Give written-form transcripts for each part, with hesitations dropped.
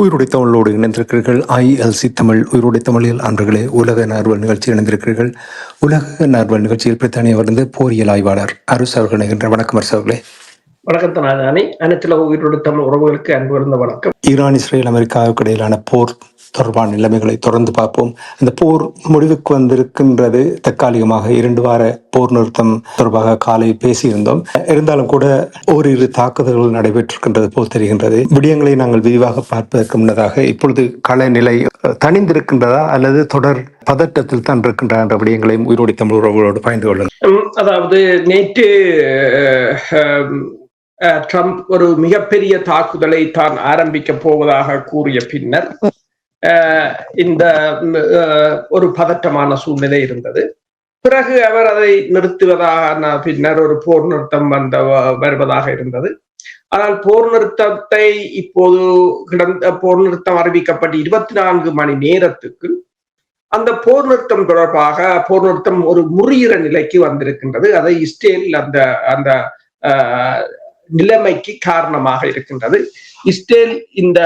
உயிருடைய தமிழோடு இணைந்திருக்கிறீர்கள். ILC தமிழ் உயிருடைய தமிழில் அன்றுகளே உலக நார்வல் நிகழ்ச்சியில் இணைந்திருக்கிறீர்கள். உலக நார்வல் நிகழ்ச்சியில் பிரித்தானியாவிலிருந்து போரியல் ஆய்வாளர் அரசு அவர்கள் இணைகின்ற. வணக்கம் அரசு அவர்களே. வணக்கம் தனாதானி. அனைத்துல உயிரோடு தமிழ் உறவுகளுக்கு அன்பு இருந்த வணக்கம். ஈரான் இஸ்ரேல் அமெரிக்காவுக்கு இடையிலான போர் தொடர்பான நிலைமைகளை தொடர்ந்து பார்ப்போம். இந்த போர் முடிவுக்கு வந்திருக்கின்றது. தற்காலிகமாக 2 வார போர் நிறுத்தம் தொடர்பாக காலை பேசியிருந்தோம். இருந்தாலும் கூட ஓரிரு தாக்குதல்கள் நடைபெற்றிருக்கின்றது போல் தெரிகின்றது. விடயங்களை நாங்கள் விரிவாக பார்ப்பதற்கு முன்னதாக இப்பொழுது கள நிலை தணிந்திருக்கின்றதா அல்லது தொடர் பதட்டத்தில் தான் இருக்கின்ற என்ற விடயங்களையும் உயிரோடி தமிழ் உறவுகளோடு பகிர்ந்து கொள்ளுங்கள். அதாவது நேற்று ட்ரம்ப் ஒரு மிகப்பெரிய தாக்குதலை தான் ஆரம்பிக்க போவதாக கூறிய பின்னர் இந்த ஒரு பதட்டமான சூழ்நிலை இருந்தது. பிறகு அவர் அதை நிறுத்துவதாக பின்னர் ஒரு போர் நிறுத்தம் வருவதாக இருந்தது. ஆனால் போர் நிறுத்தத்தை இப்போது போர் நிறுத்தம் அறிவிக்கப்பட்டு 24 மணி நேரத்துக்கு அந்த போர் நிறுத்தம் தொடர்பாக போர் நிறுத்தம் ஒரு முறியிற நிலைக்கு வந்திருக்கின்றது. அதை இஸ்ரேல் அந்த நிலைமைக்கு காரணமாக இருக்கின்றது. இஸ்ரேல் இந்த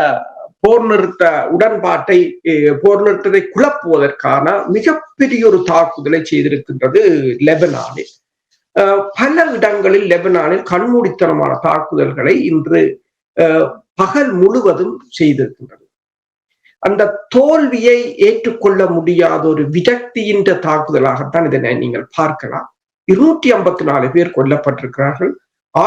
போர் நிறுத்த உடன்பாட்டை போர் நிறுத்தத்தை குழப்புவதற்கான மிகப்பெரிய ஒரு தாக்குதலை செய்திருக்கின்றது லெபனானில். பல இடங்களில் லெபனானில் கண்மூடித்தனமான தாக்குதல்களை இன்று பகல் முழுவதும் செய்திருக்கின்றது. அந்த தோல்வியை ஏற்றுக்கொள்ள முடியாத ஒரு விரக்தியின் தாக்குதலாகத்தான் இதனை நீங்கள் பார்க்கலாம். 254 பேர் கொல்லப்பட்டிருக்கிறார்கள்.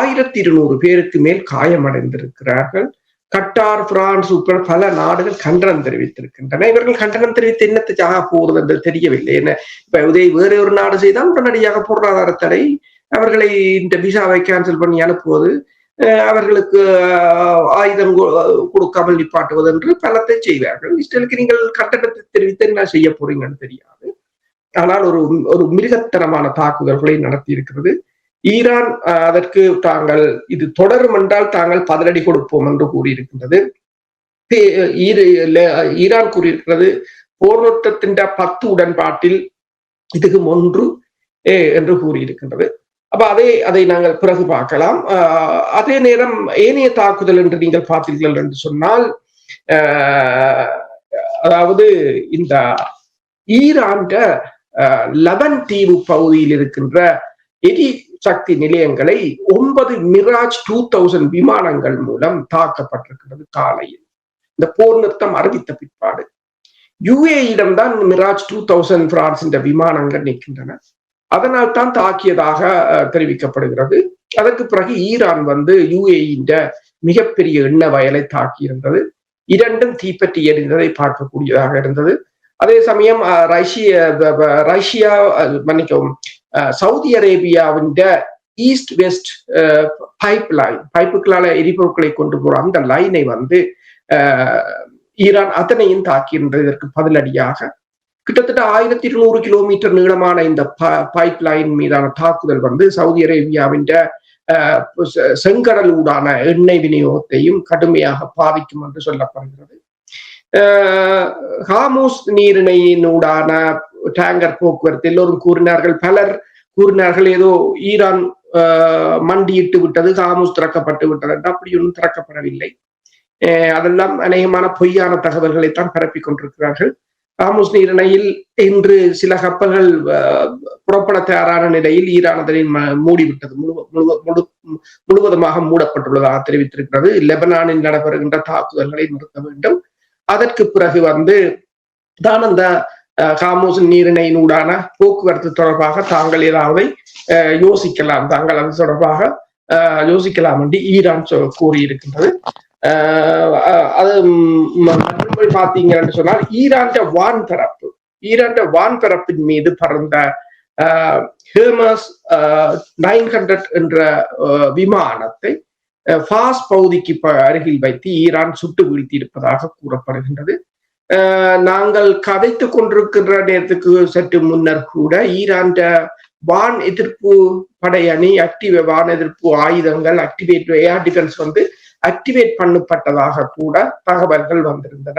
1200 பேருக்கு மேல் காயமடைந்திருக்கிறார்கள். கட்டார், பிரான்ஸ் உட்பட பல நாடுகள் கண்டனம் தெரிவித்திருக்கின்றன. இவர்கள் கண்டனம் தெரிவித்து என்னத்துக்காக போவது என்று தெரியவில்லை. என்ன இப்ப வேற ஒரு நாடு செய்தால் உடனடியாக பொருளாதார தடை, அவர்களை இந்த விசாவை கேன்சல் பண்ணி அனுப்புவது, அவர்களுக்கு ஆயுதம் கொடுக்காமல் நிப்பாட்டுவது என்று பலத்தை செய்வார்கள். இஸ்ரேலுக்கு நீங்கள் கண்டனத்தை தெரிவித்து என்ன செய்ய போறீங்கன்னு தெரியாது. ஆனால் ஒரு மிருகத்தனமான தாக்குதல்களை நடத்தி இருக்கிறது ஈரான். அதற்கு தாங்கள் இது தொடரும் என்றால் தாங்கள் பதிலடி கொடுப்போம் என்று கூறியிருக்கின்றது. ஈரான் கூறியிருக்கிறது போர் நிறுத்தத்தின் 10 உடன்பாட்டில் இதுவும் ஒன்று என்று கூறியிருக்கின்றது. அப்ப அதை நாங்கள் பிறகு பார்க்கலாம். அதே நேரம் ஏனைய தாக்குதல் என்று நீங்கள் பார்த்தீர்கள் என்று சொன்னால், அதாவது இந்த ஈரான் லெபன் தீவு பகுதியில் இருக்கின்ற எரிசக்தி நிலையங்களை 9 மிராஜ் 2000 விமானங்கள் மூலம் தாக்கப்பட்டிருக்கிறது காலையில். இந்த போர் நிறுத்தம் அறிவித்த பிற்பாடு UAE-இடம் தான் மிராஜ் 2000 பிரான்ஸ் இந்த விமானங்கள் நிற்கின்றன. அதனால் தான் தாக்கியதாக தெரிவிக்கப்படுகிறது. அதற்கு பிறகு ஈரான் UAE-யின் மிகப்பெரிய எண்ணெய் வயலை தாக்கியிருந்தது. 2ம் தீப்பற்றி எரிந்ததை பார்க்கக்கூடியதாக இருந்தது. அதே சமயம் ரஷ்யா மன்னிக்கவும் சவுதி அரேபியாவின் ஈஸ்ட் வெஸ்ட் பைப்புகளால எரிபொருட்களை கொண்டு போற அந்த லைனை ஈரான் அத்தனையும் தாக்கியிருந்தது. இதற்கு பதிலடியாக கிட்டத்தட்ட 1200 கிலோமீட்டர் நீளமான இந்த பைப் லைன் மீதான தாக்குதல் சவுதி அரேபியாவின் செங்கடல் ஊடான எண்ணெய் விநியோகத்தையும் கடுமையாக பாதிக்கும் என்று சொல்லப்படுகிறது. ஹார்முஸ் நீரிணையினூடான டேங்கர் போக்குவரத்து எல்லோரும் கூறினார்கள். பலர் கூறினார்கள் ஏதோ ஈரான் மண்டியிட்டு விட்டது, ஹார்முஸ் திறக்கப்பட்டு விட்டது. அப்படி ஒன்றும் திறக்கப்படவில்லை. அதெல்லாம் அநேகமான பொய்யான தகவல்களைத்தான் பரப்பிக் கொண்டிருக்கிறார்கள். ஹார்முஸ் நீரிணையில் இன்று சில கப்பல்கள் புறப்பட தயாரான நிலையில் ஈரான் அதனை மூடிவிட்டது, முழுவதுமாக மூடப்பட்டுள்ளதாக தெரிவித்திருக்கிறது. லெபனானில் நடைபெறுகின்ற தாக்குதல்களை நிறுத்த வேண்டும். அதற்கு பிறகு தான் அந்த ஹார்முஸ் நீரிணையினூடான போக்குவரத்து தொடர்பாக தாங்கள் ஏதாவது யோசிக்கலாம், தாங்கள் அது தொடர்பாக யோசிக்கலாம் என்று ஈரான் கூறியிருக்கின்றது. அது மற்றபடி பார்த்தீங்கன்னு சொன்னால் ஈரான் வான்பரப்பின் மீது பறந்த ஹெர்மஸ் 900 என்ற விமானத்தை ஃபாஸ் பகுதிக்கு அருகில் வைத்து ஈரான் சுட்டு வீழ்த்தி இருப்பதாக கூறப்படுகின்றது. நாங்கள் கதைத்துக் கொண்டிருக்கின்ற நேரத்துக்கு சற்று முன்னர் கூட ஈரான் வான் எதிர்ப்பு படையணி வான் எதிர்ப்பு ஆயுதங்கள் ஏர் டிஃபென்ஸ் ஆக்டிவேட் பண்ணப்பட்டதாக கூட தகவல்கள் வந்திருந்தன.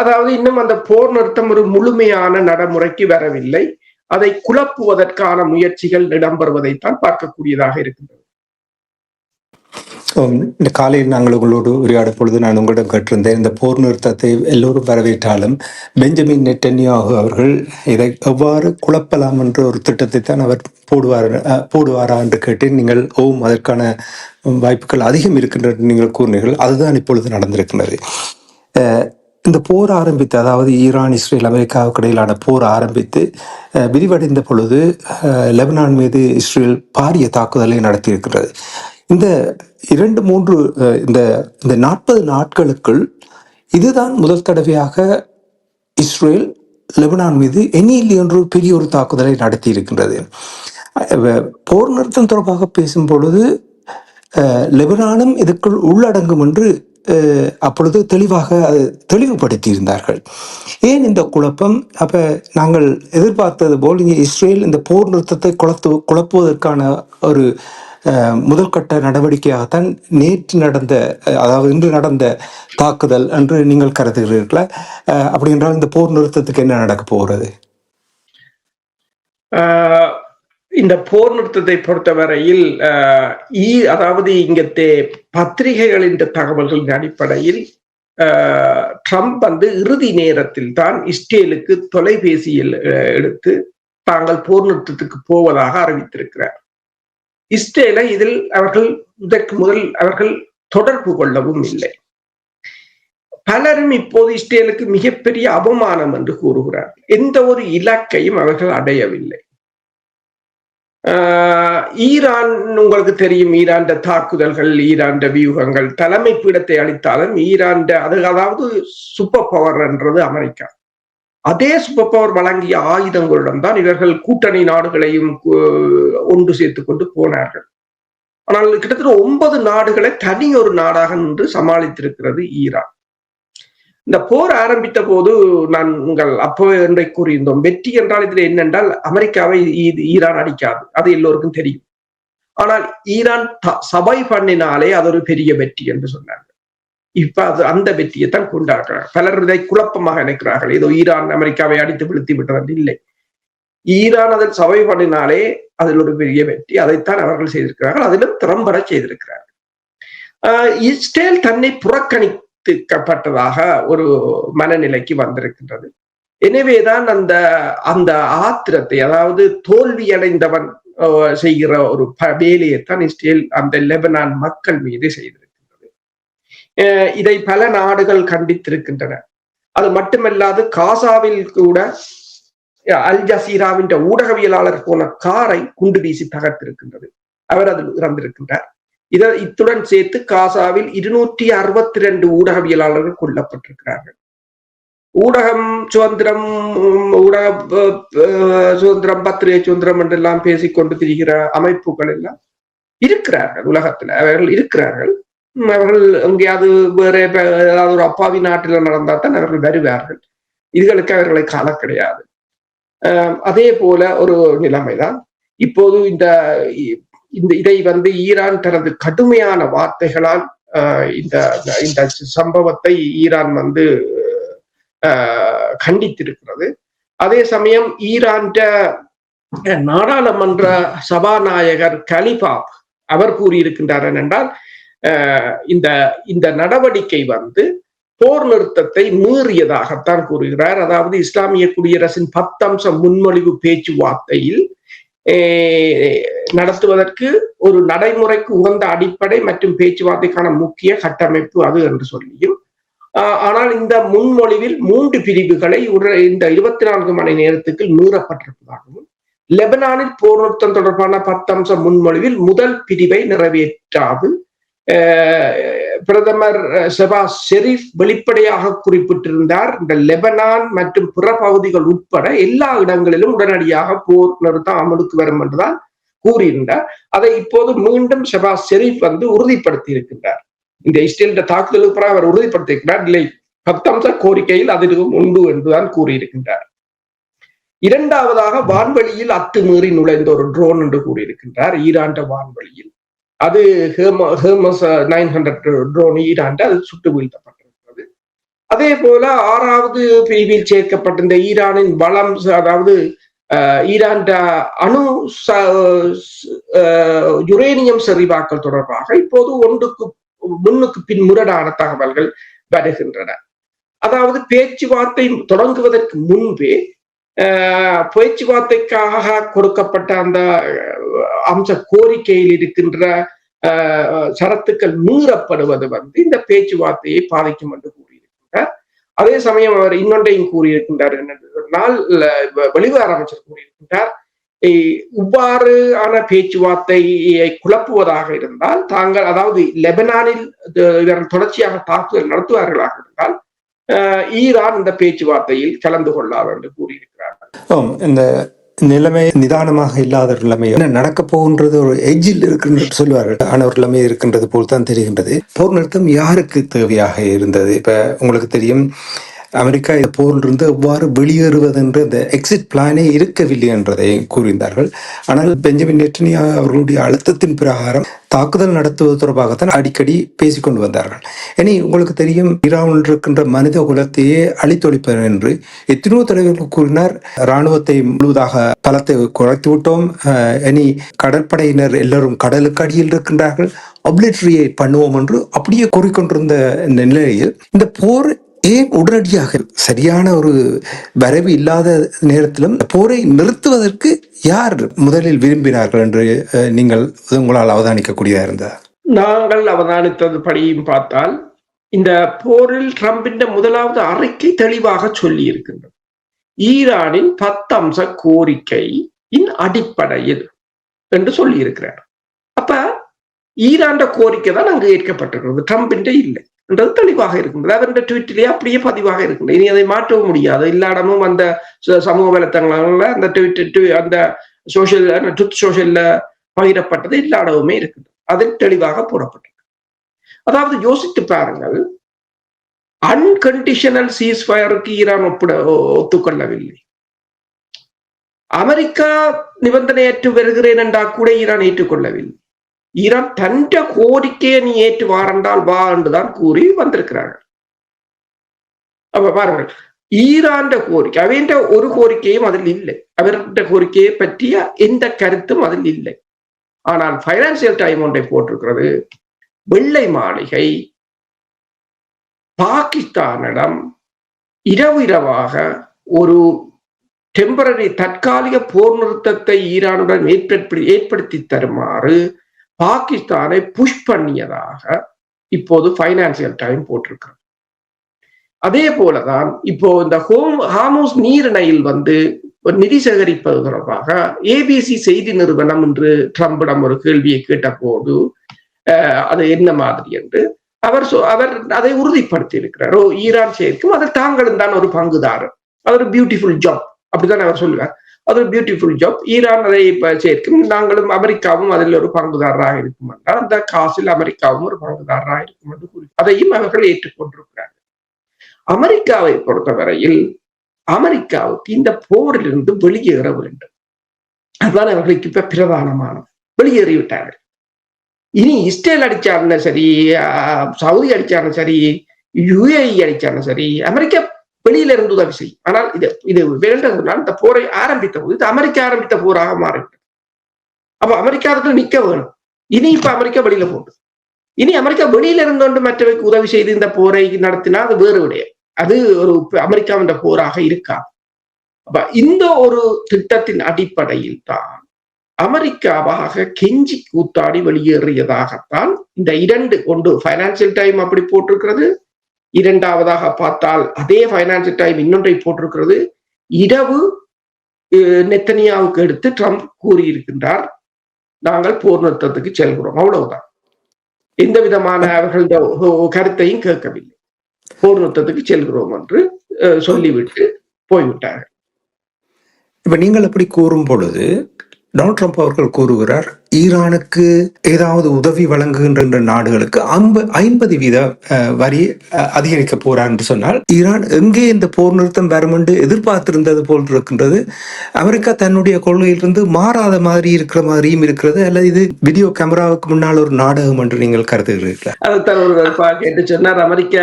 அதாவது இன்னும் அந்த போர் நிறுத்தம் ஒரு முழுமையான நடைமுறைக்கு வரவில்லை. அதை குழப்புவதற்கான முயற்சிகள் இடம்பெறுவதைத்தான் பார்க்கக்கூடியதாக இருக்கின்றது. இந்த காலையில் நாங்கள் உங்களோடு உரையாடும் பொழுது நான் உங்களிடம் கேட்டிருந்தேன், இந்த போர் நிறுத்தத்தை எல்லோரும் வரவேற்றாலும் பெஞ்சமின் நெட்டன்யாகு அவர்கள் இதை எவ்வாறு குழப்பலாம் என்ற ஒரு திட்டத்தை தான் அவர் போடுவாரா என்று கேட்டேன். நீங்கள் அதற்கான வாய்ப்புகள் அதிகம் இருக்கின்றது நீங்கள் கூறினீர்கள். அதுதான் இப்பொழுது நடந்திருக்கின்றது. இந்த போர் ஆரம்பித்து, அதாவது ஈரான், இஸ்ரேல், அமெரிக்காவுக்கு இடையிலான போர் ஆரம்பித்து விரிவடைந்த பொழுது லெபனான் மீது இஸ்ரேல் பாரிய தாக்குதலை நடத்தியிருக்கிறது. இந்த 2-3 இந்த 40 நாட்களுக்குள் இதுதான் முதல் தடவையாக இஸ்ரேல் லெபனான் மீது எண்ணியில் என்று பெரிய ஒரு தாக்குதலை நடத்தி இருக்கின்றது. போர் நிறுத்தம் தொடர்பாக பேசும் பொழுது லெபனானும் இதற்குள் உள்ளடங்கும் என்று அப்பொழுது தெளிவாக தெளிவுபடுத்தி இருந்தார்கள். ஏன் இந்த குழப்பம்? அப்ப நாங்கள் எதிர்பார்த்தது போல் இங்கே இஸ்ரேல் இந்த போர் நிறுத்தத்தை குழப்புவதற்கான ஒரு முதல் கட்ட நடவடிக்கையாகத்தான் இன்று நடந்த தாக்குதல் என்று நீங்கள் கருதுகிறீர்களா? அப்படி என்றால் இந்த போர் நிறுத்தத்துக்கு என்ன நடக்க போகிறது? இந்த போர் நிறுத்தத்தை பொறுத்தவரையில் அதாவது இங்கத்தே பத்திரிகைகளின் தகவல்களின் அடிப்படையில் ட்ரம்ப் இறுதி நேரத்தில் தான் இஸ்ரேலுக்கு தொலைபேசியில் எடுத்து தாங்கள் போர் நிறுத்தத்துக்கு போவதாக அறிவித்திருக்கிறார். இஸ்ரேலை இதில் இதற்கு முதல் அவர்கள் தொடர்பு கொள்ளவும் இல்லை. பலரும் இப்போது இஸ்ரேலுக்கு மிகப்பெரிய அவமானம் என்று கூறுகிறார்கள். எந்த ஒரு இலக்கையும் அவர்கள் அடையவில்லை. ஈரான், உங்களுக்கு தெரியும், ஈரான் தாக்குதல்கள், ஈரான் வியூகங்கள், தலைமை பீடத்தை அளித்தாலும் ஈரான் அதாவது சூப்பர் பவர் என்றது அமெரிக்கா. அதே சூப்பர் பவர் வழங்கிய ஆயுதங்களுடன் தான் இவர்கள் கூட்டணி நாடுகளையும் ஒன்று சேர்த்துக் கொண்டு போனார்கள். ஆனால் கிட்டத்தட்ட 9 நாடுகளை தனி ஒரு நாடாக நின்று சமாளித்திருக்கிறது ஈரான். இந்த போர் ஆரம்பித்த போது நாங்கள் அப்போ என்றை கூறியிருந்தோம், வெற்றி என்றால் இதுல என்னென்றால் அமெரிக்காவை ஈரான் அடிக்காது, அது எல்லோருக்கும் தெரியும். ஆனால் ஈரான் சபை பண்ணினாலே அது ஒரு பெரிய வெற்றி என்று சொன்னார்கள். இப்ப அந்த வெற்றியை தான் கொண்டாடுறாங்க. பலர் இதை குழப்பமாக நினைக்கிறார்கள், ஏதோ ஈரான் அமெரிக்காவை அடித்து வீழ்த்தி விட்டது. இல்லை, ஈரான் அதில் சபை பண்ணினாலே அதில் ஒரு பெரிய வெற்றி. அதைத்தான் அவர்கள் செய்திருக்கிறார்கள், அதிலும் திறம்பட செய்திருக்கிறார்கள். இஸ்ரேல் தன்னை புறக்கணிக்கப்பட்டதாக ஒரு மனநிலைக்கு வந்திருக்கின்றது. எனவேதான் அந்த ஆத்திரத்தை, அதாவது தோல்வி அடைந்தவன் செய்கிற ஒரு வேலையைத்தான் இஸ்ரேல் அந்த லெபனான் மக்கள் மீது செய்திருக்கிறது. இதை பல நாடுகள் கண்டித்திருக்கின்றன. அது மட்டுமல்லாது காசாவில் கூட அல் ஜசீராவின் ஊடகவியலாளர் போன காரை குண்டு வீசி தகர்த்திருக்கின்றது. அவர் அதில் இறந்திருக்கின்றார். இத்துடன் சேர்த்து காசாவில் 262 ஊடகவியலாளர்கள் கொல்லப்பட்டிருக்கிறார்கள். ஊடகம் சுதந்திரம், சுதந்திரம், பத்திரிகை சுதந்திரம் என்றெல்லாம் பேசிக்கொண்டு திரிகிற அமைப்புகள் எல்லாம் இருக்கிறார்கள் உலகத்துல. அவர்கள் இருக்கிறார்கள். அவர்கள் எங்கேயாவது வேற ஏதாவது ஒரு அப்பாவி நாட்டில் நடந்தா தான் அவர்கள் வருவார்கள். இதுகளுக்கு அவர்களை காண கிடையாது. அதே போல ஒரு நிலைமைதான் இப்போது இதை ஈரான் தனது கடுமையான வார்த்தைகளால் இந்த சம்பவத்தை ஈரான் கண்டித்திருக்கிறது. அதே சமயம் ஈரான் நாடாளுமன்ற சபாநாயகர் கலிபாப் அவர் கூறியிருக்கின்றார் என்றால், இந்த நடவடிக்கை போர் நிறுத்தத்தை மீறியதாகத்தான் கூறுகிறார். அதாவது இஸ்லாமிய குடியரசின் 10 அம்ச முன்மொழிவு பேச்சுவார்த்தையில் நடத்துவதற்கு ஒரு நடைமுறைக்கு உகந்த அடிப்படை மற்றும் பேச்சுவார்த்தைக்கான முக்கிய கட்டமைப்பு அது என்று சொல்லியும், ஆனால் இந்த முன்மொழிவில் 3 பிரிவுகளை இந்த 24 மணி நேரத்துக்கு மீறப்பட்டிருப்பதாகவும், லெபனானில் போர் நிறுத்தம் தொடர்பான 10 அம்ச முன்மொழிவில் முதல் பிரிவை நிறைவேற்றாது பிரதமர் ஷெபாஸ் ஷெரீப் வெளிப்படையாக குறிப்பிட்டிருந்தார். இந்த லெபனான் மற்றும் பிற பகுதிகள் உட்பட எல்லா இடங்களிலும் உடனடியாக போர் நிறுத்தம் அமலுக்கு வரும் என்றுதான் கூறியிருந்தார். அதை இப்போது மீண்டும் ஷெபாஸ் ஷெரீப் உறுதிப்படுத்தி இருக்கின்றார். இந்த இஸ்ரேல் தாக்குதலுக்கு பிறகு அவர் உறுதிப்படுத்தியிருக்கிறார், இல்லை 10 அம்ச கோரிக்கையில் அதிலும் உண்டு என்றுதான் கூறியிருக்கின்றார். இரண்டாவதாக வான்வெளியில் அத்துமீறி நுழைந்த ஒரு ட்ரோன் என்று கூறியிருக்கின்றார். ஈரான் வான்வெளியில் அது ஹெர்மஸ் 900 ட்ரோன் ஈரான் அது சுட்டு வீழ்த்தப்பட்டிருக்கிறது. அதே போல 6வது பிரிவில் சேர்க்கப்பட்டிருந்த ஈரானின் வளம், அதாவது ஈரான் அணு யுரேனியம் செறிவாக்கல் தொடர்பாக இப்போது முன்னுக்கு பின் முரணான தகவல்கள் வருகின்றன. அதாவது பேச்சுவார்த்தை தொடங்குவதற்கு முன்பே பேச்சுவார்த்தைக்காக கொடுக்கப்பட்ட அந்த அம்ச கோரிக்கையில் இருக்கின்ற சரத்துக்கள் மீறப்படுவது இந்த பேச்சுவார்த்தையை பாதிக்கும் என்று கூறியிருக்கின்றார். அதே சமயம் அவர் இன்னொன்றையும் கூறியிருக்கின்றார். என்னென்றால் வெளிவார அமைச்சர் கூறியிருக்கின்றார், இவ்வாறு ஆன பேச்சுவார்த்தையை குழப்புவதாக இருந்தால் தாங்கள், அதாவது லெபனானில் இவர்கள் தொடர்ச்சியாக தாக்குதல் நடத்துவார்களாக இருந்தால் ஈரான் இந்த பேச்சுவார்த்தையில் கலந்து கொள்ளாது என்று கூறியிருக்கிறார்கள். இந்த நிலைமை நிதானமாக இல்லாத நிலைமை என்ன நடக்க போகின்றது ஒரு எஜ்ஜில் இருக்கின்ற சொல்வார்கள். ஆன ஒரு நிலைமை இருக்கின்றது போல் தான் தெரிகின்றது. போர் நிறுத்தம் யாருக்கு தேவையாக இருந்தது? இப்ப உங்களுக்கு தெரியும், அமெரிக்கா இந்த போரிலிருந்து எவ்வாறு வெளியேறுவது என்ற இந்த எக்ஸிட் பிளானே இருக்கவில்லை என்றதை கூறியிருந்தார்கள். ஆனால் பெஞ்சமின் நெட்டன்யாஹூ அவர்களுடைய அழுத்தத்தின் பிரகாரம் தாக்குதல் நடத்துவது தொடர்பாகத்தான் அடிக்கடி பேசிக்கொண்டு வந்தார்கள். இனி உங்களுக்கு தெரியும், ஈரானில் இருக்கின்ற மனித குலத்தையே அழித்தொழிப்பர் என்று எத்தனையோ தலைவர்கள் கூறினார். இராணுவத்தை முழுவதாக பலத்தை குறைத்து விட்டோம், இனி கடற்படையினர் எல்லாரும் கடலுக்கு அடியில் இருக்கின்றார்கள், அப்லிட்ரியை பண்ணுவோம் என்று அப்படியே கூறிக்கொண்டிருந்த இந்த நிலையில் இந்த போர் ஏன் உடனடியாக சரியான ஒரு வரவு இல்லாத நேரத்திலும் போரை நிறுத்துவதற்கு யார் முதலில் விரும்பினார்கள் என்று நீங்கள் உங்களால் அவதானிக்கக்கூடியதா இருந்தார்? நாங்கள் அவதானித்தது படியும் பார்த்தால் இந்த போரில் ட்ரம்பின் முதலாவது அறிக்கை தெளிவாக சொல்லி இருக்கின்றது. ஈரானின் 10 அம்ச கோரிக்கையின் அடிப்படையில் என்று சொல்லி இருக்கிறார். அப்ப ஈரான் கோரிக்கை தான் அங்கு ஏற்கப்பட்டிருக்கிறது, ட்ரம்பின் இல்லை என்றது தெளிவாக இருக்கின்றது. அதன் ட்வீட்டிலே அப்படியே பதிவாக இருக்கின்றது. இனி அதை மாற்றவும் முடியாது. எல்லா இடமும் அந்த சமூக வலைத்தளங்கள்ல அந்த அந்த சோஷியல்ல பகிரப்பட்டது எல்லா இடமுமே இருக்கின்றது. அதில் தெளிவாக போடப்பட்டிருக்கு. அதாவது யோசித்து பாருங்கள், அன்கண்டிஷனல் சீஸ்ஃபயருக்கு ஈரான் ஒத்துக்கொள்ளவில்லை. அமெரிக்கா நிபந்தனையற்று வருகிறேன் என்றால் கூட ஈரான் ஏற்றுக்கொள்ளவில்லை. ஈரான் தண்ட கோரிக்கையை நீ ஏற்று வாரண்டால் வா என்றுதான் கூறி வந்திருக்கிறார்கள். அப்ப பாருங்கள், ஈரான் கோரிக்கை, அவன் ஒரு கோரிக்கையும் அதில் இல்லை. அவருடைய கோரிக்கையை பற்றிய எந்த கருத்தும் அதில் இல்லை. ஆனால் பைனான்சியல் டைம் ஒன்றை போட்டிருக்கிறது, வெள்ளை மாளிகை பாகிஸ்தானிடம் இரவாக ஒரு டெம்பரரி தற்காலிக போர் நிறுத்தத்தை ஈரானுடன் ஏற்படுத்தி தருமாறு பாகிஸ்தானை புஷ் பண்ணியதாக இப்போது பைனான்சியல் டைம் போட்டிருக்கிறது. அதே போலதான் இப்போ இந்த ஹார்முஸ் நீரிணையில் நிதி சேகரிப்பது தொடர்பாக ஏபிசி செய்தி நிறுவனம் என்று ட்ரம்பிடம் ஒரு கேள்வியை கேட்ட போது அது என்ன மாதிரி என்று அவர் அதை உறுதிப்படுத்தி இருக்கிறார். ஈரான் சேர்க்கும் அதில் தாங்களும் தான் ஒரு பங்குதாரர், அது ஒரு பியூட்டிஃபுல் ஜாப் அப்படித்தான் அவர் சொல்லுவார். அது ஒரு பியூட்டிஃபுல் ஜாப், ஈரான் அதை சேர்க்கும், நாங்களும் அமெரிக்காவும் அதில் ஒரு பங்குதாரராக இருக்கும் என்றால் அந்த காசில் அமெரிக்காவும் ஒரு பங்குதாரராக இருக்கும் என்று கூறி அதையும் அவர்கள் ஏற்றுக்கொண்டிருக்கிறார்கள். அமெரிக்காவை பொறுத்தவரையில் அமெரிக்காவுக்கு இந்த போரிலிருந்து வெளியேற வேண்டும், அதுதான் அவர்களுக்கு இப்ப பிரதானமானது. வெளியேறிவிட்டார்கள். இனி இஸ்ரேல் அடிச்சாருன்னு சரி, சவுதி அடிச்சாருன்னு சரி, யுஏஇ அடிச்சாருன்னு சரி, அமெரிக்கா வெளியில இருந்து உதவி செய்யும். ஆனால் இது வேண்டதுனால் இந்த போரை ஆரம்பித்த போது இது அமெரிக்கா ஆரம்பித்த போராக மாறிவிட்டது. அப்ப அமெரிக்காவுக்கு நிக்க வேணும். இனி இப்ப அமெரிக்கா வெளியில போகுது. இனி அமெரிக்கா வெளியில இருந்து மற்றவைக்கு உதவி செய்து இந்த போரை நடத்தினா அது வேறு விடயம். அது ஒரு அமெரிக்காவின் போராக இருக்கா. அப்ப இந்த ஒரு திட்டத்தின் அடிப்படையில் தான் அமெரிக்காவாக கெஞ்சி கூத்தாடி வெளியேறியதாகத்தான் இந்த 2 ஒன்று பைனான்சியல் டைம் அப்படி போட்டிருக்கிறது. இரண்டாவதாக பார்த்தால் அதே பைனான்சியல் டைம் இன்னொன்றை போட்டிருக்கிறது. இரவு நெத்தனியாவுக்கு எடுத்து ட்ரம்ப் கூறியிருக்கின்றார், நாங்கள் போர் நிறுத்தத்துக்கு செல்கிறோம், அவ்வளவுதான். எந்த விதமான அவர்கள் கருத்தையும் கேட்கவில்லை. போர் நிறுத்தத்துக்கு செல்கிறோம் என்று சொல்லிவிட்டு போய்விட்டார்கள். இப்ப நீங்கள் அப்படி கூறும் பொழுது டொனால்ட் ட்ரம்ப் அவர்கள் கூறுகிறார், ஈரானுக்கு ஏதாவது உதவி வழங்குகின்ற நாடுகளுக்கு 50% வரி அதிகரிக்க போறார் என்று சொன்னால், ஈரான் எங்கே இந்த போர் நிறுத்தம் வரும் என்று எதிர்பார்த்திருந்தது போல் இருக்கின்றது. அமெரிக்கா தன்னுடைய கொள்கையிலிருந்து மாறாத மாதிரி இருக்கிற மாதிரியும் இருக்கிறது. அல்லது இது வீடியோ கேமராவுக்கு முன்னால் ஒரு நாடகம் என்று நீங்கள் கருதுகிறீர்களா? அதுதான் ஒருவர் கேட்டு சொன்னார், அமெரிக்க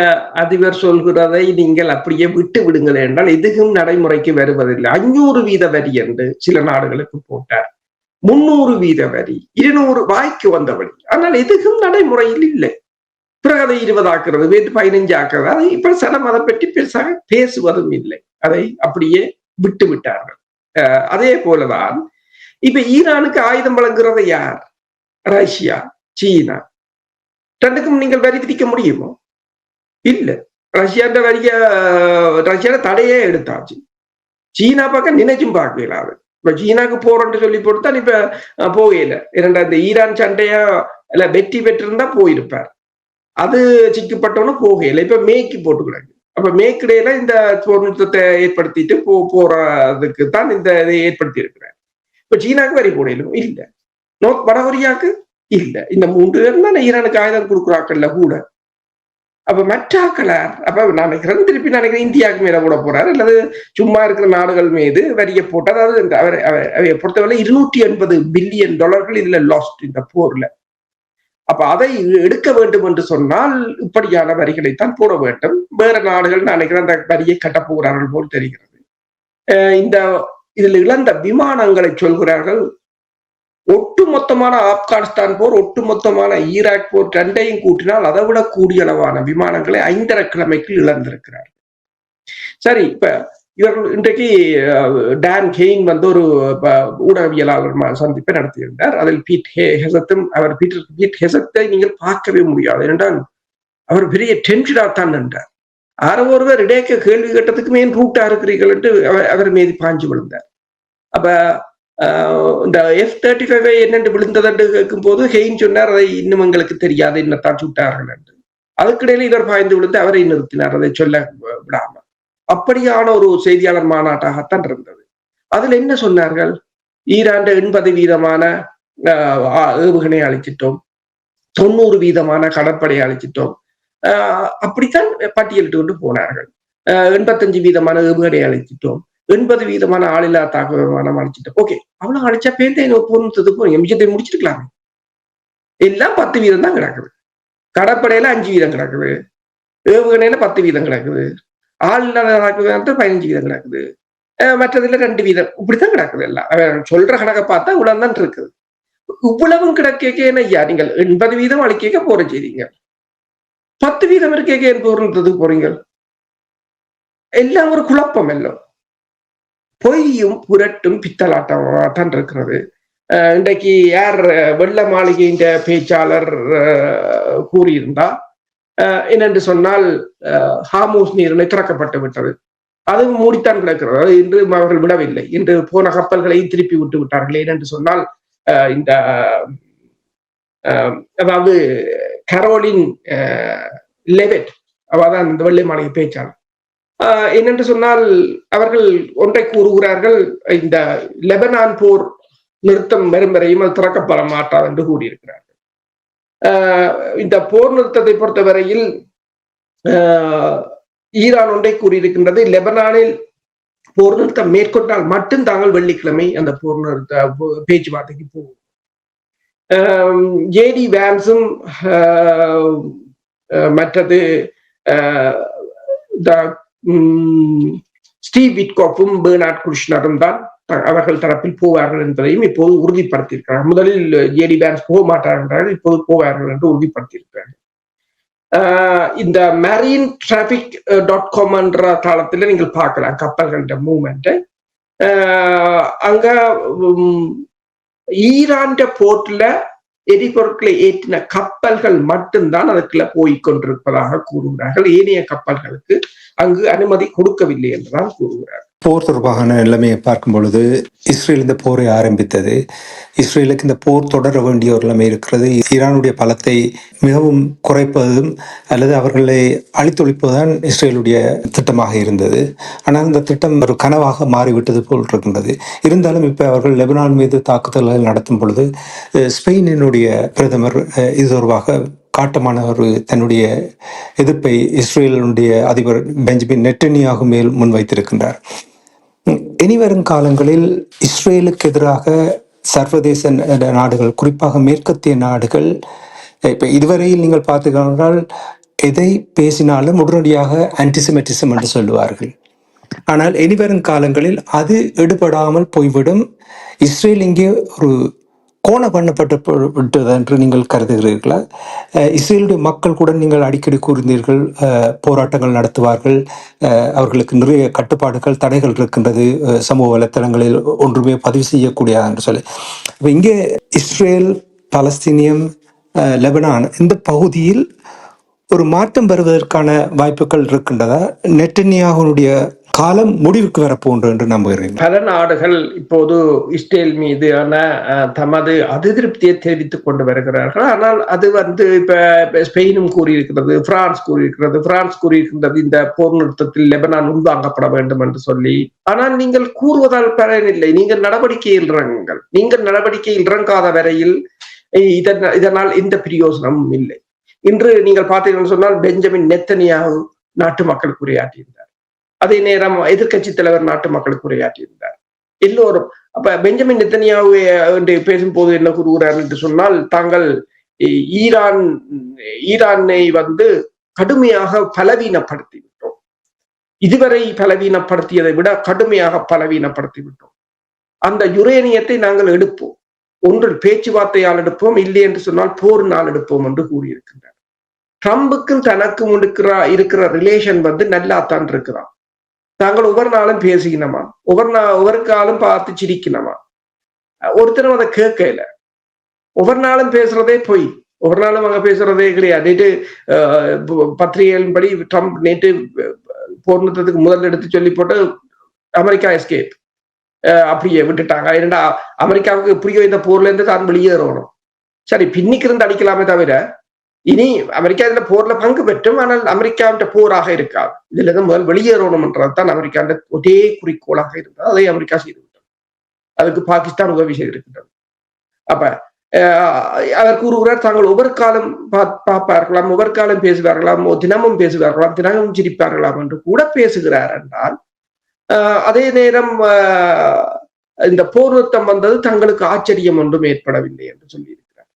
அதிபர் சொல்கிறதை நீங்கள் அப்படியே விட்டு விடுங்கள் என்றால் எதுவும் நடைமுறைக்கு வருவதில்லை. 500% வரி என்று சில நாடுகளுக்கு போட்டார், 300% வரி, 200 வாய்க்கு வந்தபடி. ஆனால் எதுவும் நடைமுறையில் இல்லை. பிறகு அதை 20 ஆக்குறது, 15 ஆக்குறது, அதை இப்ப சனம் அதை பற்றி பெருசாக பேசுவதும் இல்லை. அதை அப்படியே விட்டு விட்டார்கள். அதே போலதான் இப்ப ஈரானுக்கு ஆயுதம் வழங்குறது யார்? ரஷ்யா, சீனா. ரெண்டுக்கும் நீங்கள் வரி விதிக்க முடியுமோ? இல்ல. ரஷ்யாண்ட வரிய ரஷ்யால தடையே எடுத்தாச்சு. சீனா பக்கம் நினைச்சும் பார்க்கல. இப்ப சீனாக்கு போறோம்னு சொல்லி போட்டுதான் இப்ப போகல. இந்த ஈரான் சண்டையா இல்ல வெற்றி பெற்றிருந்தா போயிருப்பார். அது சிக்கப்பட்டவனும் போகல. இப்ப மேய்க்கு போட்டு கிடக்கு. அப்ப மேற்கிடையில இந்த போர் நிறுத்தத்தை ஏற்படுத்திட்டு போறதுக்கு தான் இந்த இதை ஏற்படுத்தி இருக்கிறார். இப்ப சீனாக்கு வரி போடலும் இல்ல, வடகொரியாவுக்கு இல்ல. இந்த 3 பேர் தான் ஈரானுக்கு ஆயுதம் கொடுக்குறாக்கள்ல கூட. அப்ப மற்றாக்களார் அப்ப நான் நினைக்கிறேன், திருப்பி நினைக்கிறேன் இந்தியாவுக்கு மேல போட போறாரு, அல்லது சும்மா இருக்கிற நாடுகள் மீது வரிய போட்டு, அதாவது அவரை பொறுத்தவரை $280 பில்லியன் இதுல லாஸ்ட் இந்த போர்ல. அப்ப அதை எடுக்க வேண்டும் என்று சொன்னால் இப்படியான வரிகளைத்தான் போட வேண்டும். வேற நாடுகள் நினைக்கிறேன் அந்த வரியை கட்டப் போகிறார்கள் போல் தெரிகிறது. இந்த இதில் இழந்த விமானங்களை சொல்கிறார்கள். ஒட்டுமொத்தமான ஆப்கானிஸ்தான் போர், ஒட்டுமொத்தமான ஈராக் போர் ரெண்டையும் கூட்டினால் அதை விட கூடிய அளவான விமானங்களை 5.5 கிழமைக்கு இழந்திருக்கிறார். சரி, இப்ப இவர்கள் இன்றைக்கு டான் கெயின் வந்து ஒரு ஊடகவியலாளர் சந்திப்பை நடத்தியிருந்தார். அதில் பீட் ஹெசத்தை நீங்கள் பார்க்கவே முடியாது. ஏனென்றால் அவர் பெரிய டென்ஷனாத்தான் நின்றார். ஒருவர் இடையக்க கேள்வி கேட்டதுக்கு மேல் ரூட்டா இருக்கிறீர்கள் என்று அவர் மீது பாஞ்சு விழுந்தார். அப்ப இந்த F-35 என்னென்று விழுந்ததென்று கேட்கும் போது ஹெயின் சொன்னார், அதை இன்னும் எங்களுக்கு தெரியாது, என்னத்தான் சுட்டார்கள் என்று. அதுக்கிடையில இவர் பாய்ந்து விழுந்து அவரை நிறுத்தினார், அதை சொல்ல விடாம. அப்படியான ஒரு செய்தியாளர் மாநாட்டாகத்தான் இருந்தது. அதுல என்ன சொன்னார்கள்? ஈரான் 80% ஏவுகணை அழிச்சிட்டோம், 90% கடற்படை அழிச்சிட்டோம், அப்படித்தான் பட்டியலிட்டு கொண்டு போனார்கள். 85% ஏவுகணை அழிச்சிட்டோம், 80% ஆளில்லா தாக்குதல் விமானம் அழிச்சிட்டோம். ஓகே, அவ்வளவு அழிச்சா பேர்ந்து போறீங்க, மிச்சத்தை முடிச்சிருக்கலாமே. எல்லாம் 10% தான் கிடக்குது. கடற்படையில 5% கிடக்குது, ஏவுகணையில 10% கிடக்குது, ஆள் இல்லாத 15% கிடக்குது, மற்றதுல 2%. இப்படித்தான் கிடக்குது. எல்லாம் சொல்ற கணக்கை பார்த்தா இவ்வளவுதான் இருக்குது. இவ்வளவும் கிடக்க ஐயா, நீங்கள் 80% அழிக்க போற செய்றீங்க, 10% இருக்க போறதுக்கு போறீங்க. எல்லாம் ஒரு குழப்பம். எல்லாம் பொய்யும் புரட்டும் பித்தலாட்டம் இருக்கிறது. இன்றைக்கு யார் வெள்ள மாளிகையின் பேச்சாளர் கூறியிருந்தா என்னென்று சொன்னால், ஹார்மூஸ் நீரிணை திறக்கப்பட்டு விட்டது, அது மூடித்தான் கிடக்கிறது, இன்று அவர்கள் விடவில்லை, இன்று போன கப்பல்களை திருப்பி விட்டு விட்டார்கள். ஏனென்று சொன்னால் இந்த அதாவது கரோலின் லெவெட், அவதான் இந்த வெள்ளை மாளிகை பேச்சாளர், என்னென்று சொன்னால் அவர்கள் ஒன்றை கூறுகிறார்கள், இந்த லெபனான் போர் நிறுத்தம் வரும் வரையும் அது திறக்கப்பட மாட்டாது என்று கூறியிருக்கிறார்கள். இந்த போர் நிறுத்தத்தை பொறுத்தவரையில் ஈரான் ஒன்றை கூறியிருக்கின்றது, லெபனானில் போர் நிறுத்தம் மேற்கொண்டால் மட்டும் தாங்கள் வெள்ளிக்கிழமை அந்த போர் நிறுத்த பேச்சுவார்த்தைக்கு போகும். ஜேடி வேன்ஸும் மற்றது ஸ்டீவ் விட்காஃபும் பெர்னார்ட் குஷ்னரும் தான் அவர்கள் தரப்பில் போவார்கள் என்பதையும் இப்போது உறுதிப்படுத்தியிருக்கிறார்கள். முதலில் ஜேடி வேன்ஸ் போக மாட்டார்கள் என்றார்கள், இப்போது போவார்கள் என்று உறுதிப்படுத்தியிருக்கிறார்கள். இந்த marine traffic.com என்ற தளத்தில் நீங்கள் பார்க்கலாம் கப்பல்கள மூவ்மெண்ட். அங்க ஈரான் போர்ட்ல எரிபொருட்களை ஏற்றின கப்பல்கள் மட்டும்தான் அதுக்குள்ள போய்கொண்டிருப்பதாக கூறுகிறார்கள். ஏனைய கப்பல்களுக்கு அங்கு அனுமதி கொடுக்கவில்லை என்றுதான் கூறுகிறார்கள். போர் தொடர்பான நிலைமையை பார்க்கும் பொழுது இஸ்ரேல் இந்த போரை ஆரம்பித்தது. இஸ்ரேலுக்கு இந்த போர் தொடர வேண்டிய ஒரு நிலைமை இருக்கிறது. ஈரானுடைய பலத்தை மிகவும் குறைப்பதும் அல்லது அவர்களை அழித்தொழிப்பதுதான் இஸ்ரேலுடைய திட்டமாக இருந்தது. ஆனால் இந்த திட்டம் ஒரு கனவாக மாறிவிட்டது போல் இருக்கின்றது. இருந்தாலும் இப்போ அவர்கள் லெபனான் மீது தாக்குதல்கள் நடத்தும் பொழுது ஸ்பெயினினுடைய பிரதமர் இது தொடர்பாக காட்டமான ஒரு தன்னுடைய எதிர்ப்பை இஸ்ரேலுடைய அதிபர் பெஞ்சமின் நெட்டன்யாகு மேல் முன்வைத்திருக்கின்றார். இனிவரும் காலங்களில் இஸ்ரேலுக்கு எதிராக சர்வதேச நாடுகள், குறிப்பாக மேற்கத்திய நாடுகள், இப்ப இதுவரையில் நீங்கள் பார்த்துக்கொண்டால் எதை பேசினாலும் உடனடியாக ஆன்டிசெமிட்டிசம் என்று சொல்லுவார்கள். ஆனால் இனிவரும் காலங்களில் அது எடுபடாமல் போய்விடும். இஸ்ரேல் இங்கே ஒரு கோண பண்ணப்பட்டு என்று நீங்கள் கருதுகிறீர்களா? இஸ்ரேலுடைய மக்கள் கூட நீங்கள் அடிக்கடி கூறினீர்கள், போராட்டங்கள் நடத்துவார்கள், அவர்களுக்கு நிறைய கட்டுப்பாடுகள், தடைகள் இருக்கின்றது, சமூக வலைத்தளங்களில் ஒன்றுமே பதிவு செய்யக்கூடியதா என்று சொல்லி. இப்போ இங்கே இஸ்ரேல், பலஸ்தீனியம், லெபனான் இந்த பகுதியில் ஒரு மாற்றம் வருவதற்கான வாய்ப்புகள் இருக்கின்றதா? நெட்டன்யாகுனுடைய காலம் முடிவுக்கு வரப்போன்று என்று நம்புகிறேன். பல நாடுகள் இப்போது இஸ்ரேல் மீதான தமது அதிருப்தியை தெரிவித்துக் கொண்டு வருகிறார்கள். ஆனால் அது இப்ப ஸ்பெயினும் கூறியிருக்கிறது, பிரான்ஸ் கூறியிருக்கின்றது இந்த போர் நிறுத்தத்தில் லெபனான் உள்வாங்கப்பட வேண்டும் என்று சொல்லி. ஆனால் நீங்கள் கூறுவதால் பலனில்லை. நீங்கள் நடவடிக்கையில் இறங்குங்கள். நீங்கள் நடவடிக்கையில் இறங்காத வரையில் இதனால் எந்த பிரயோசனமும் இல்லை. இன்று நீங்கள் பார்த்தீங்கன்னு சொன்னால் பெஞ்சமின் நெத்தனியாகு நாட்டு மக்களுக்கு உரையாற்றியிருந்தார். அதே நேரம் எதிர்கட்சி தலைவர் நாட்டு மக்களுக்கு உரையாற்றியிருந்தார். எல்லோரும் அப்ப பெஞ்சமின் நெத்தனியாகு என்று பேசும்போது என்ன கூறுகிறார் என்று சொன்னால், தாங்கள் ஈரானை கடுமையாக பலவீனப்படுத்தி விட்டோம். இதுவரை பலவீனப்படுத்தியதை விட கடுமையாக பலவீனப்படுத்தி விட்டோம். அந்த யுரேனியத்தை நாங்கள் எடுப்போம். ஒன்றில் பேச்சுவார்த்தையால் எடுப்போம், இல்லை என்று சொன்னால் போரினால் எடுப்போம் என்று கூறியிருக்கின்றார். ட்ரம்புக்கும் தனக்கும் இருக்கிற ரிலேஷன் நல்லாத்தான் இருக்கிறான். தாங்கள் ஒவ்வொரு நாளும் பேசிக்கணுமா, ஒவ்வொரு காலம் பார்த்து சிரிக்கணுமா, ஒருத்தரும் அதை கேட்கல. ஒவ்வொரு நாளும் பேசுறதே பொய், ஒவ்வொரு நாளும் அங்க பேசுறதே கிடையாது. நேற்று பத்திரிகைகளின்படி ட்ரம்ப் நேற்று போர் நிறுத்தத்துக்கு முதல் எடுத்து சொல்லி போட்டு அமெரிக்கா எஸ்கேப் அப்படியே விட்டுட்டாங்க. ஏன்னா அமெரிக்காவுக்கு எப்படியோ இந்த போர்ல இருந்து தான் வெளியேறணும். சரி, பின்னிக்கு இருந்து அடிக்கலாமே தவிர இனி அமெரிக்கா இதுல போர்ல பங்கு பெற்றும், ஆனால் அமெரிக்காவின் போராக இருக்காது. இதுல இருந்து முதல் வெளியேறணும் என்றதான் அமெரிக்காவின் ஒரே குறிக்கோளாக இருந்தது. அதை அமெரிக்கா செய்துவிட்டது. அதுக்கு பாகிஸ்தான் உதவி செய்திருக்கின்றது. அப்ப அவர் கூறுகிறார், தாங்கள் ஒவ்வொரு காலம் பார்ப்பார்களாம், ஒவ்வொரு காலம் பேசுவார்களாம், தினமும் பேசுவார்களாம், தினமும் சிரிப்பார்களாம் என்று கூட பேசுகிறார் என்றால், அதே நேரம் இந்த போர் நிறுத்தம் வந்தது தங்களுக்கு ஆச்சரியம் ஒன்றும் ஏற்படவில்லை என்று சொல்லியிருக்கிறார்.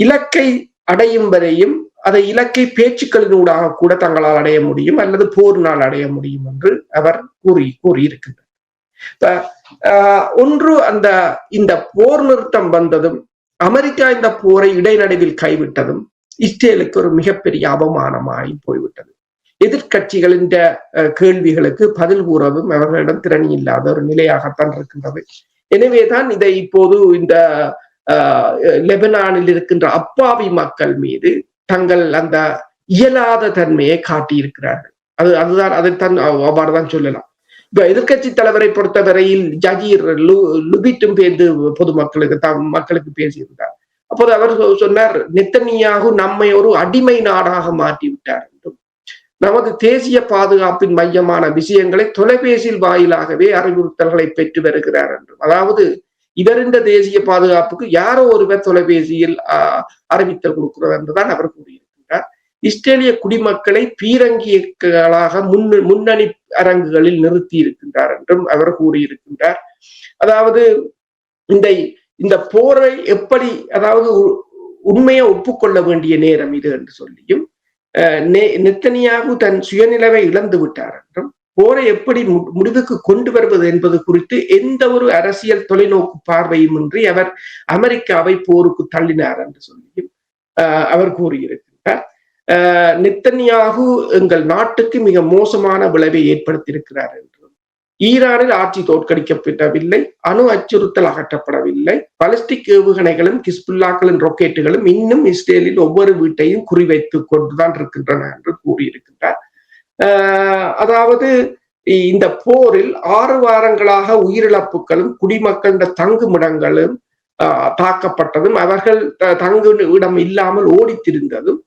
இலக்கை அடையும் வரையும் அதை இலக்கை பேச்சுக்களினூடாக கூட தங்களால் அடைய முடியும் அல்லது போரினால் அடைய முடியும் என்று அவர் கூறியிருக்கின்றார். ஒன்று, இந்த போர் நிறுத்தம் வந்ததும் அமெரிக்கா இந்த போரை இடைநடுவில் கைவிட்டதும் இஸ்ரேலுக்கு ஒரு மிகப்பெரிய அவமானமாகி போய்விட்டது. எதிர்கட்சிகளின் கேள்விகளுக்கு பதில் கூறவும் அவர்களிடம் திறனி இல்லாத ஒரு நிலையாகத்தான் இருக்கின்றது. எனவேதான் இதை இப்போது இந்த லெபனானில் இருக்கின்ற அப்பாவி மக்கள் மீது தங்கள் அந்த இயலாத தன்மையை காட்டியிருக்கிறார்கள். அதைத்தான் அவ்வாறுதான் சொல்லலாம். இப்ப எதிர்கட்சி தலைவரை பொறுத்தவரையில் ஜகீர் லுபிட்டும் பேர்ந்து மக்களுக்கு பேசியிருந்தார். அப்போது அவர் சொன்னார், நெத்தனியாகு நம்மை ஒரு அடிமை நாடாக மாற்றிவிட்டார் என்றும், நமது தேசிய பாதுகாப்பின் மையமான விஷயங்களை தொலைபேசியில் வாயிலாகவே அறிவுறுத்தல்களை பெற்று வருகிறார் என்றும், அதாவது இவரின் தேசிய பாதுகாப்புக்கு யாரோ ஒருவர் தொலைபேசியில் அறிவித்தல் கொடுக்கிறார் என்றுதான் அவர் கூறியிருக்கிறார். இஸ்ரேலிய குடிமக்களை பீரங்கிகளாக முன்னணி அரங்குகளில் நிறுத்தி இருக்கின்றார் என்றும் அவர் கூறியிருக்கின்றார். அதாவது இந்த போரை எப்படி, அதாவது உண்மையை ஒப்புக்கொள்ள வேண்டிய நேரம் இது என்று சொல்லியும், நெத்தனியாகு தன் சுயநிலைவை இழந்து விட்டார் என்றும், போரை எப்படி முடிவுக்கு கொண்டு வருவது என்பது குறித்து எந்த ஒரு அரசியல் தொலைநோக்கு பார்வையும் இன்றி அவர் அமெரிக்காவை போருக்கு தள்ளினார் என்று சொல்லியும் அவர் கூறியிருக்கிறார். நெத்தனியாகு எங்கள் நாட்டுக்கு மிக மோசமான விளைவை ஏற்படுத்தியிருக்கிறார் என்றும், ஈரானில் ஆட்சி தோற்கடிக்கப்படவில்லை, அணு அச்சுறுத்தல் அகற்றப்படவில்லை, பாலிஸ்டிக் ஏவுகணைகளும் ஹிஸ்புல்லாக்களின் ராக்கெட்டுகளும் இன்னும் இஸ்ரேலில் ஒவ்வொரு வீட்டையும் குறிவைத்துக் கொண்டுதான் இருக்கின்றன என்று கூறியிருக்கின்றார். அதாவது இந்த போரில் 6 வாரங்களாக உயிரிழப்புகளும் குடிமக்களின் தங்குமிடங்களும் தாக்கப்பட்டதும் அவர்கள் தங்கு இடம் இல்லாமல் ஓடித்திருந்ததும்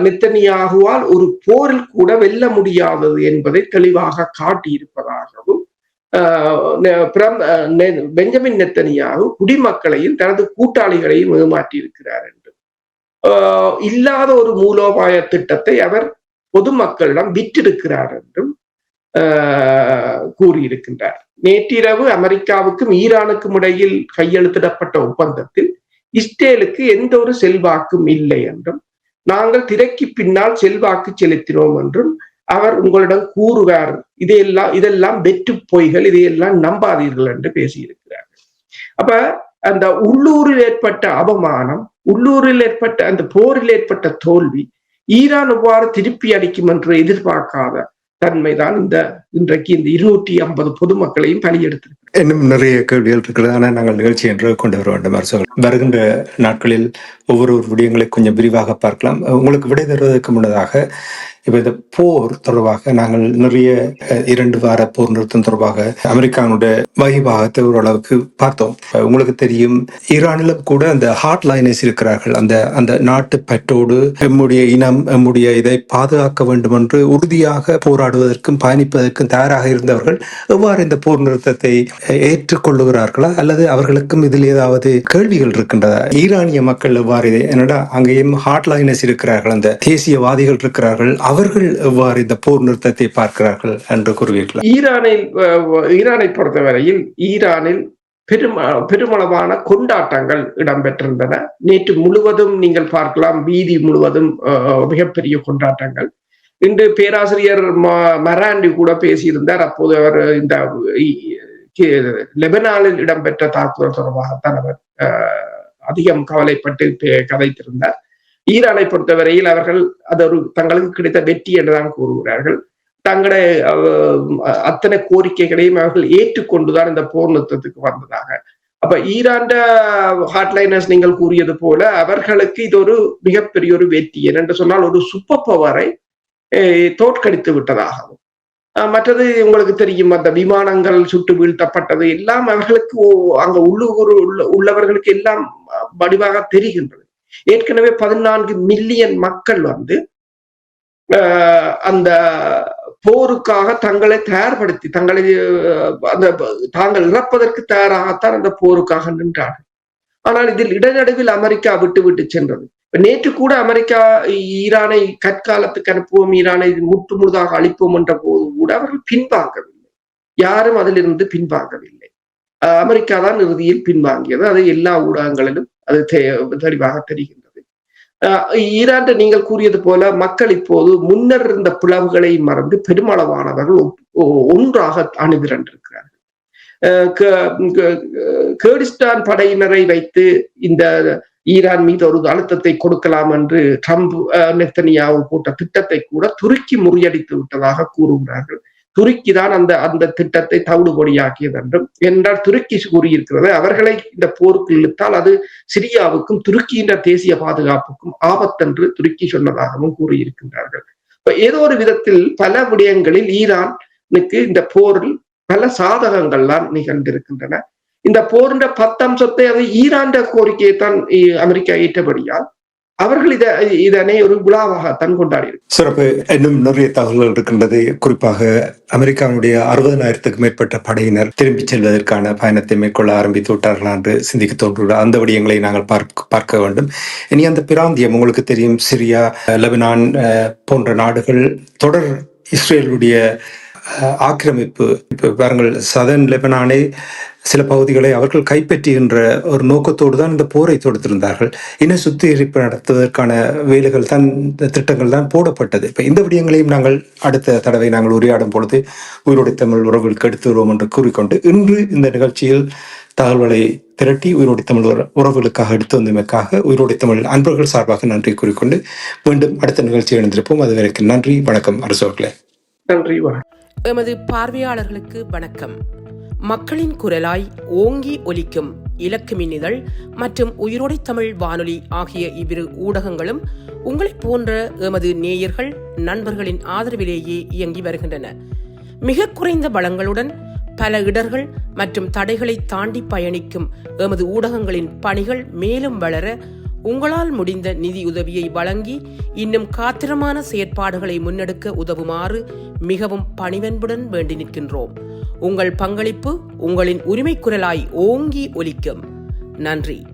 நெத்தனியாகுவால் ஒரு போரில் கூட வெல்ல முடியாதது என்பதை தெளிவாக காட்டியிருப்பதாகவும் பெஞ்சமின் நெத்தனியாகு குடிமக்களையும் தனது கூட்டாளிகளையும் ஏமாற்றியிருக்கிறார் என்று இல்லாத ஒரு மூலோபாய திட்டத்தை அவர் பொதுமக்களிடம் விற்றிருக்கிறார் என்றும் கூறியிருக்கின்றார். நேற்றிரவு அமெரிக்காவுக்கும் ஈரானுக்கும் இடையில் கையெழுத்திடப்பட்ட ஒப்பந்தத்தில் இஸ்ரேலுக்கு எந்த ஒரு செல்வாக்கும் இல்லை என்றும் நாங்கள் திரைக்கு பின்னால் செல்வாக்கு செலுத்தினோம் என்றும் அவர் உங்களிடம் கூறுவார். இதெல்லாம் வெற்று பொய்கள், இதையெல்லாம் நம்பாதீர்கள் என்று பேசியிருக்கிறார்கள். அப்ப அந்த உள்ளூரில் ஏற்பட்ட அவமானம், உள்ளூரில் ஏற்பட்ட அந்த போரில் ஏற்பட்ட தோல்வி ஈரான் எவ்வாறு திருப்பி அடிக்கும் என்று எதிர்பார்க்காத தன்மைதான் இன்றைக்கு இந்த 250 பொதுமக்களையும் பலியெடுத்திருக்கிறது. இன்னும் நிறைய கேள்விகள் இருக்கிறது. ஆனால் நாங்கள் நிகழ்ச்சி என்று கொண்டு வர வேண்டும். வருகின்ற நாட்களில் ஒவ்வொரு விடயங்களை கொஞ்சம் விரிவாக பார்க்கலாம். உங்களுக்கு விடை தருவதற்கு முன்னதாக இப்ப இந்த போர் தொடர்பாக நாங்கள் நிறைய 2 வார போர் நிறுத்தம் தொடர்பாக அமெரிக்காவுடைய வகிபாகத்தை ஓரளவுக்கு பார்த்தோம். உங்களுக்கு தெரியும், ஈரானிலும் கூட அந்த ஹார்ட் லைனர்ஸ் இருக்கிறார்கள். அந்த நாட்டு பற்றோடு எம்முடைய இனம், எம்முடைய இதை பாதுகாக்க வேண்டும் என்று உறுதியாக போராடுவதற்கும் பயணிப்பதற்கும் தயாராக இருந்தவர்கள் எவ்வாறு இந்த போர் நிறுத்தத்தை ஏற்றுக்கொள்ளுகிறார்களா அல்லது அவர்களுக்கும் இதில் ஏதாவது கேள்விகள் இருக்கின்றதா? ஈரானிய மக்கள் எவ்வாறு இதை, என்னடா அங்கேயும் ஹார்ட் லைனர்ஸ் இருக்கிறார்கள், அந்த தேசியவாதிகள் இருக்கிறார்கள், அவர்கள் எவ்வாறு இந்த போர் நிறுத்தத்தை பார்க்கிறார்கள் என்று கூறுவீர்கள்? ஈரானை பொறுத்தவரையில் ஈரானில் பெருமளவான கொண்டாட்டங்கள் இடம்பெற்றிருந்தன. நேற்று முழுவதும் நீங்கள் பார்க்கலாம், வீதி முழுவதும் மிகப்பெரிய கொண்டாட்டங்கள். இன்று பேராசிரியர் மராண்டி கூட பேசியிருந்தார். அப்போது அவர் இந்த லெபனானில் இடம்பெற்ற தாக்குதல் தொடர்பாகத்தான் அவர் அதிகம் கவலைப்பட்டு கதைத்திருந்தார். ஈரானை பொறுத்தவரையில் அவர்கள் அது ஒரு தங்களுக்கு கிடைத்த வெற்றி என்றுதான் கூறுகிறார்கள். தங்களை அத்தனை கோரிக்கைகளையும் அவர்கள் ஏற்றுக்கொண்டுதான் இந்த போர் நிறுத்தத்துக்கு வந்ததாக. அப்ப ஈரான் ஹாட்லைனர்ஸ் நீங்கள் கூறியது போல அவர்களுக்கு இது ஒரு மிகப்பெரிய ஒரு வெற்றி. ஏனென்று சொன்னால் ஒரு சூப்பர் பவரை தோற்கடித்து விட்டதாகவும், மற்றது உங்களுக்கு தெரியும், அந்த விமானங்கள் சுட்டு வீழ்த்தப்பட்டது எல்லாம் அவர்களுக்கு அங்க உள்ளவர்களுக்கு எல்லாம் வடிவாக தெரிகின்றது. ஏற்கனவே 14 மில்லியன் மக்கள் அந்த போருக்காக தங்களை தயார்படுத்தி தாங்கள் இறப்பதற்கு தயாராகத்தான் அந்த போருக்காக நின்றார்கள். ஆனால் இதில் இடைநடுவில் அமெரிக்கா விட்டு சென்றது. நேற்று கூட அமெரிக்கா ஈரானை கற்காலத்துக்கு அனுப்புவோம், ஈரானை முழுதாக அழிப்போம் என்ற போது கூட அவர்கள் பின்வாங்கவில்லை. யாரும் அதிலிருந்து பின்வாங்கவில்லை. அமெரிக்கா தான் இறுதியில் பின்வாங்கியது. அது எல்லா ஊடகங்களிலும் அது தெளிவாக தெரிகின்றது. ஈரான் நீங்கள் கூறியது போல மக்கள் இப்போது முன்னர் இருந்த பிளவுகளை மறந்து பெருமளவானவர்கள் ஒன்றாக அணிதிரண்டிருக்கிறார்கள். கேர்டிஸ்தான் படையினரை வைத்து இந்த ஈரான் மீது ஒரு அழுத்தத்தை கொடுக்கலாம் என்று ட்ரம்ப் நெத்தனியாவு போட்ட திட்டத்தை கூட துருக்கி முறியடித்து விட்டதாக கூறுகிறார்கள். துருக்கி தான் அந்த திட்டத்தை தவிடுபொடியாக்கியது என்றால் துருக்கி கூறியிருக்கிறது, அவர்களை இந்த போருக்கு இழுத்தால் அது சிரியாவுக்கும் துருக்கியின் தேசிய பாதுகாப்புக்கும் ஆபத்தென்று துருக்கி சொன்னதாகவும் கூறியிருக்கின்றார்கள். ஏதோ ஒரு விதத்தில் பல விடயங்களில் ஈரானுக்கு இந்த போரில் பல சாதகங்கள் தான் நிகழ்ந்திருக்கின்றன. இந்த போரின் 10 அம்சத்தை அது ஈரான் கோரிக்கையை தான் அமெரிக்கா ஏற்றபடியால் அவர்கள் இதனை ஒரு விழாவாகத்தான் கொண்டாடி. சிறப்பு. இன்னும் நிறைய தகவல்கள் இருக்கின்றது. குறிப்பாக அமெரிக்காவுடைய 60,000க்கும் மேற்பட்ட படையினர் திரும்பி செல்வதற்கான பயணத்தை மேற்கொள்ள ஆரம்பித்து விட்டார்களா என்று சிந்திக்க தோன்றுகிற அந்த விடயங்களை நாங்கள் பார்க்க வேண்டும். இனி அந்த பிராந்தியம் உங்களுக்கு தெரியும், சிரியா, லெபனான் போன்ற நாடுகள் தொடர் இஸ்ரேலுடைய ஆக்கிரமிப்பு. இப்போ பாருங்கள், சதர்ன் லெபனானை சில பகுதிகளை அவர்கள் கைப்பற்றுகின்ற ஒரு நோக்கத்தோடு தான் இந்த போரை தொடுத்திருந்தார்கள். இன்னும் சுத்திகரிப்பு நடத்துவதற்கான வேலைகள் தான், திட்டங்கள் தான் போடப்பட்டது. இப்போ இந்த விடயங்களையும் நாங்கள் அடுத்த தடவை நாங்கள் உரையாடும் பொழுது உயிரோடை தமிழ் உறவுகளுக்கு எடுத்து வருவோம் என்று கூறிக்கொண்டு, இன்று இந்த நிகழ்ச்சியில் தகவல்களை திரட்டி உயிரோடை தமிழ் உறவுகளுக்காக எடுத்து வந்தமைக்காக உயிரோடை தமிழ் அன்பர்கள் சார்பாக நன்றி கூறிக்கொண்டு மீண்டும் அடுத்த நிகழ்ச்சியை இணைந்திருப்போம். அது வரைக்கும் நன்றி, வணக்கம். அரசோர்களே நன்றி, வணக்கம். எமது பார்வையாளர்களுக்கு வணக்கம். மக்களின் குரலாய் ஓங்கி ஒலிக்கும் இலக்கு மின்னிதழ் மற்றும் உயிரோடை தமிழ் வானொலி ஆகிய இவ்விரு ஊடகங்களும் உங்களைப் போன்ற எமது நேயர்கள் நண்பர்களின் ஆதரவிலேயே இயங்கி வருகின்றன. மிக குறைந்த வளங்களுடன் பல இடர்கள் மற்றும் தடைகளை தாண்டி பயணிக்கும் எமது ஊடகங்களின் பணிகள் மேலும் வளர உங்களால் முடிந்த நிதியுதவியை வழங்கி இன்னும் காத்திரமான செயற்பாடுகளை முன்னெடுக்க உதவுமாறு மிகவும் பணிவன்புடன் வேண்டி நிற்கின்றோம். உங்கள் பங்களிப்பு உங்களின் உரிமை குரலாய் ஓங்கி ஒலிக்கும். நன்றி.